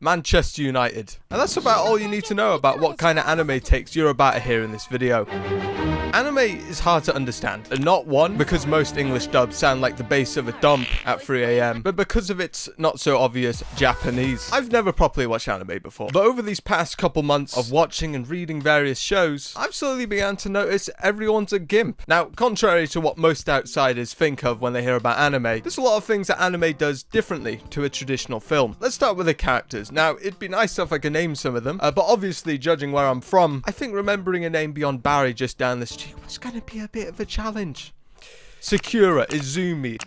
Manchester United. And that's about all you need to know about what kind of anime takes you're about to hear in this video. Anime is hard to understand, and not one because most English dubs sound like the bass of a dump at 3 AM, but because of its not so obvious Japanese. I've never properly watched anime before, but over these past couple months of watching and reading various shows, I've slowly began to notice everyone's a gimp. Now, contrary to what most outsiders think of when they hear about anime, there's a lot of things that anime does differently to a traditional film. Let's start with the characters. Now, it'd be nice if I could name some of them, but obviously, judging where I'm from, I think remembering a name beyond Barry just down the street was going to be a bit of a challenge. Sakura, Izumi,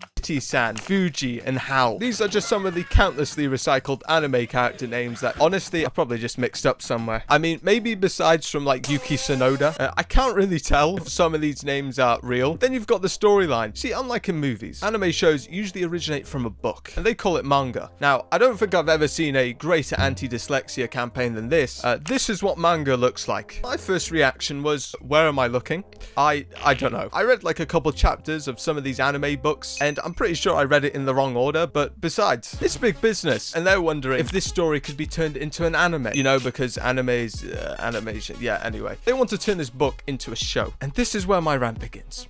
San, Fuji, and Hal. These are just some of the countlessly recycled anime character names that, honestly, I probably just mixed up somewhere. I mean, maybe besides from, like, Yuki Tsunoda, I can't really tell if some of these names are real. Then you've got the storyline. See, unlike in movies, anime shows usually originate from a book, and they call it manga. Now, I don't think I've ever seen a greater anti-dyslexia campaign than this. This is what manga looks like. My first reaction was, where am I looking? I don't know. I read, like, a couple chapters of some of these anime books, and I'm pretty sure I read it in the wrong order, but besides, it's big business, and they're wondering if this story could be turned into an anime, you know, because anime is animation. Yeah, anyway, they want to turn this book into a show, and this is where my rant begins.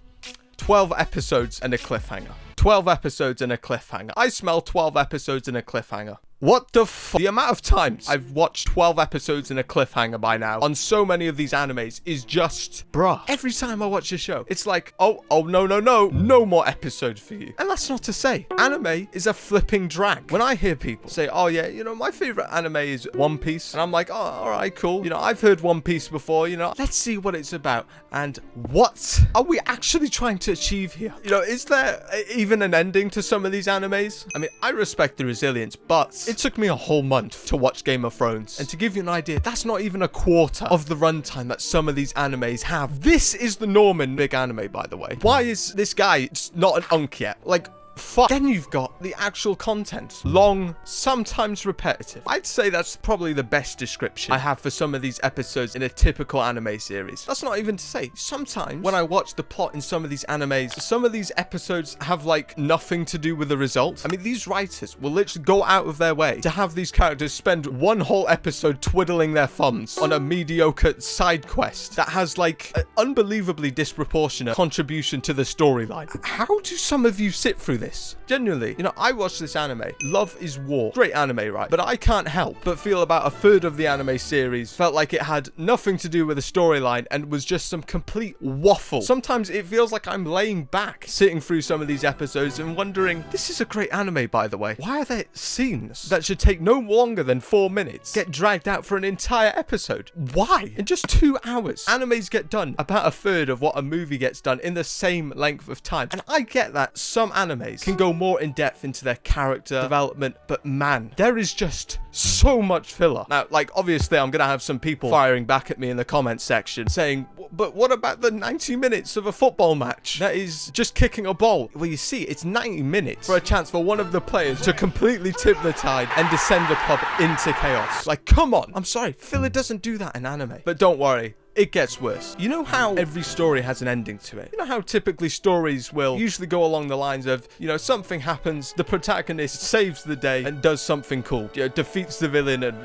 12 episodes and a cliffhanger. 12 episodes and a cliffhanger. I smell 12 episodes and a cliffhanger. What the f***? The amount of times I've watched 12 episodes in a cliffhanger by now on so many of these animes is just, bruh. Every time I watch a show, it's like, oh, no more episodes for you. And that's not to say, anime is a flipping drag. When I hear people say, oh yeah, you know, my favorite anime is One Piece, and I'm like, oh, all right, cool. You know, I've heard One Piece before, you know, let's see what it's about. And what are we actually trying to achieve here? You know, is there even an ending to some of these animes? I mean, I respect the resilience, but it took me a whole month to watch Game of Thrones, and to give you an idea, that's not even a quarter of the runtime that some of these animes have. This is the norm in big anime, by the way. Why is this guy not an unk yet? Like, fuck. Then you've got the actual content. Long, sometimes repetitive. I'd say that's probably the best description I have for some of these episodes in a typical anime series. That's not even to say, sometimes when I watch the plot in some of these animes, some of these episodes have like nothing to do with the result. I mean, these writers will literally go out of their way to have these characters spend one whole episode twiddling their thumbs on a mediocre side quest that has like an unbelievably disproportionate contribution to the storyline. How do some of you sit through this? Genuinely, you know, I watched this anime, Love is War. Great anime, right? But I can't help but feel about a third of the anime series felt like it had nothing to do with the storyline and was just some complete waffle. Sometimes it feels like I'm laying back, sitting through some of these episodes and wondering, this is a great anime, by the way. Why are there scenes that should take no longer than 4 minutes get dragged out for an entire episode? Why? In just 2 hours, animes get done about a third of what a movie gets done in the same length of time. And I get that some animes can go more in depth into their character development, but man, there is just so much filler. Now, like, obviously I'm gonna have some people firing back at me in the comments section saying, but what about the 90 minutes of a football match that is just kicking a ball? Well, you see, it's 90 minutes for a chance for one of the players to completely tip the tide and descend the club into chaos. Like, come on. I'm sorry, filler doesn't do that in anime. But don't worry, it gets worse. You know how every story has an ending to it? You know how typically stories will usually go along the lines of, you know, something happens, the protagonist saves the day and does something cool, you know, defeats the villain and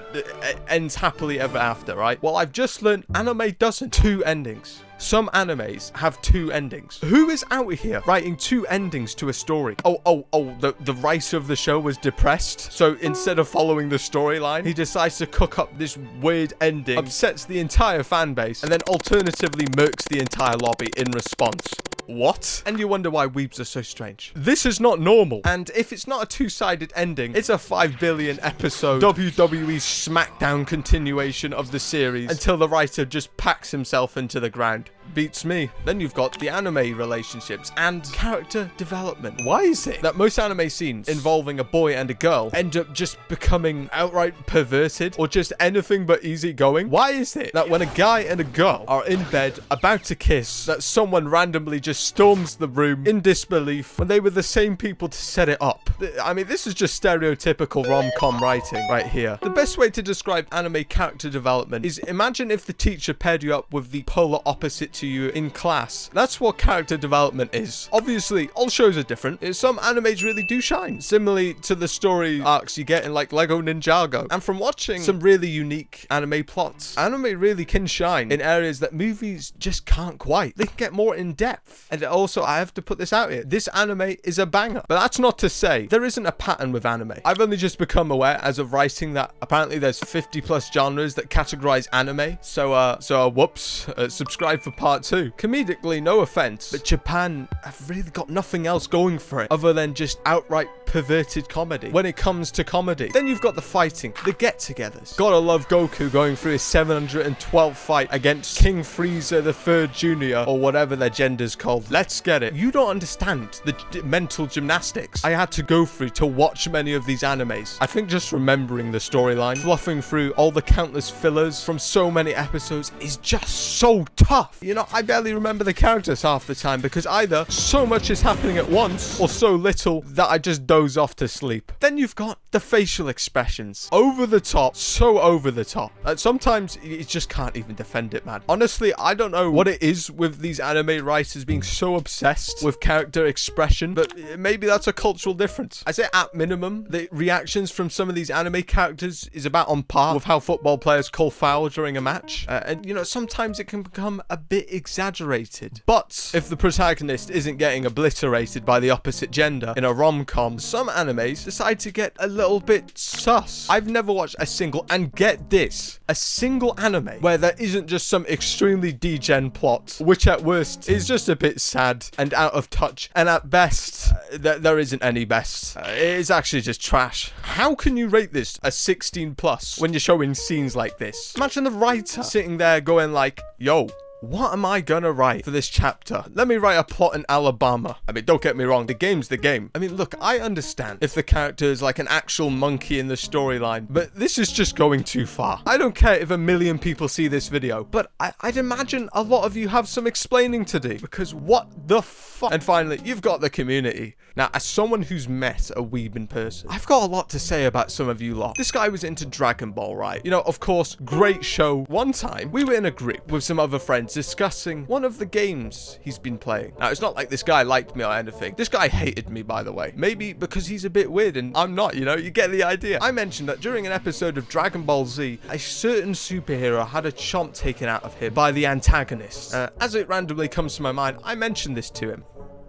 ends happily ever after, right? Well, I've just learned anime doesn't. 2 endings. Some animes have 2 endings. Who is out here writing 2 endings to a story? The writer of the show was depressed, so instead of following the storyline, he decides to cook up this weird ending, upsets the entire fan base, and then alternatively murks the entire lobby in response. What? And you wonder why weebs are so strange. This is not normal. And if it's not a 2-sided ending, it's a 5 billion episode WWE SmackDown continuation of the series until the writer just packs himself into the ground. Beats me. Then you've got the anime relationships and character development. Why is it that most anime scenes involving a boy and a girl end up just becoming outright perverted or just anything but easygoing? Why is it that when a guy and a girl are in bed about to kiss, that someone randomly just storms the room in disbelief when they were the same people to set it up? I mean, this is just stereotypical rom-com writing right here. The best way to describe anime character development is, imagine if the teacher paired you up with the polar opposite to to you in class. That's what character development is. Obviously, all shows are different. Some animes really do shine, similarly to the story arcs you get in like Lego Ninjago. And from watching some really unique anime plots, anime really can shine in areas that movies just can't quite. They can get more in depth. And also, I have to put this out here. This anime is a banger. But that's not to say there isn't a pattern with anime. I've only just become aware as of writing that apparently there's 50 plus genres that categorize anime. So whoops, subscribe for part 2. Comedically, no offense, but Japan have really got nothing else going for it other than just outright perverted comedy. When it comes to comedy, then you've got the fighting, the get-togethers. Gotta love Goku going through his 712th fight against King Frieza the Third Jr. or whatever their gender's called. Let's get it. You don't understand the mental gymnastics I had to go through to watch many of these animes. I think just remembering the storyline, fluffing through all the countless fillers from so many episodes is just so tough. You know, I barely remember the characters half the time because either so much is happening at once or so little that I just doze off to sleep. Then you've got the facial expressions. Over the top, so over the top. Sometimes you just can't even defend it, man. Honestly, I don't know what it is with these anime writers being so obsessed with character expression, but maybe that's a cultural difference. I say at minimum, the reactions from some of these anime characters is about on par with how football players call foul during a match. And, you know, sometimes it can become a bit exaggerated. But if the protagonist isn't getting obliterated by the opposite gender in a rom-com, some animes decide to get a little bit sus. I've never watched a single, and get this, a single anime where there isn't just some extremely degen plot, which at worst is just a bit sad and out of touch, and at best, there isn't any best. It's actually just trash. How can you rate this a 16 plus when you're showing scenes like this? Imagine the writer sitting there going like, yo, what am I gonna write for this chapter? Let me write a plot in Alabama. I mean, don't get me wrong, the game's the game. I mean, look, I understand if the character is like an actual monkey in the storyline, but this is just going too far. I don't care if 1 million people see this video, but I'd imagine a lot of you have some explaining to do, because what the fuck? And finally, you've got the community. Now, as someone who's met a weeb in person, I've got a lot to say about some of you lot. This guy was into Dragon Ball, right? You know, of course, great show. One time, we were in a group with some other friends discussing one of the games he's been playing. Now, it's not like this guy liked me or anything. This guy hated me, by the way. Maybe because he's a bit weird and I'm not, you know? You get the idea. I mentioned that during an episode of Dragon Ball Z, a certain superhero had a chomp taken out of him by the antagonist. As it randomly comes to my mind, I mentioned this to him.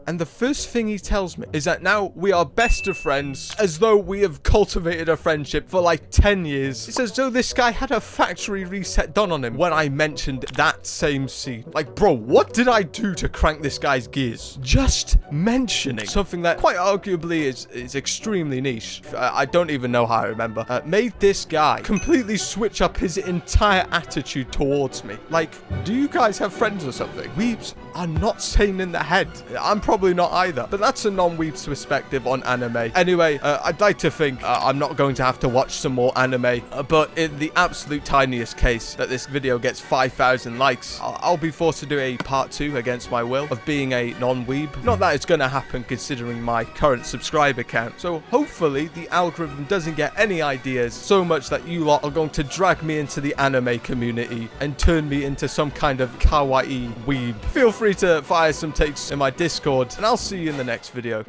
And the first thing he tells me is that now we are best of friends, as though we have cultivated a friendship for like 10 years. It's as though this guy had a factory reset done on him when I mentioned that same scene. Like, bro, what did I do to crank this guy's gears? Just mentioning something that quite arguably is extremely niche, I don't even know how I remember, made this guy completely switch up his entire attitude towards me. Like, do you guys have friends or something? Weebs are not sane in the head. I'm probably not either, but that's a non-weeb's perspective on anime. Anyway, I'd like to think I'm not going to have to watch some more anime, but in the absolute tiniest case that this video gets 5,000 likes, I'll be forced to do a part 2 against my will of being a non-weeb. Not that it's going to happen considering my current subscriber count, so hopefully the algorithm doesn't get any ideas so much that you lot are going to drag me into the anime community and turn me into some kind of kawaii weeb. Feel free to fire some takes in my Discord, and I'll see you in the next video.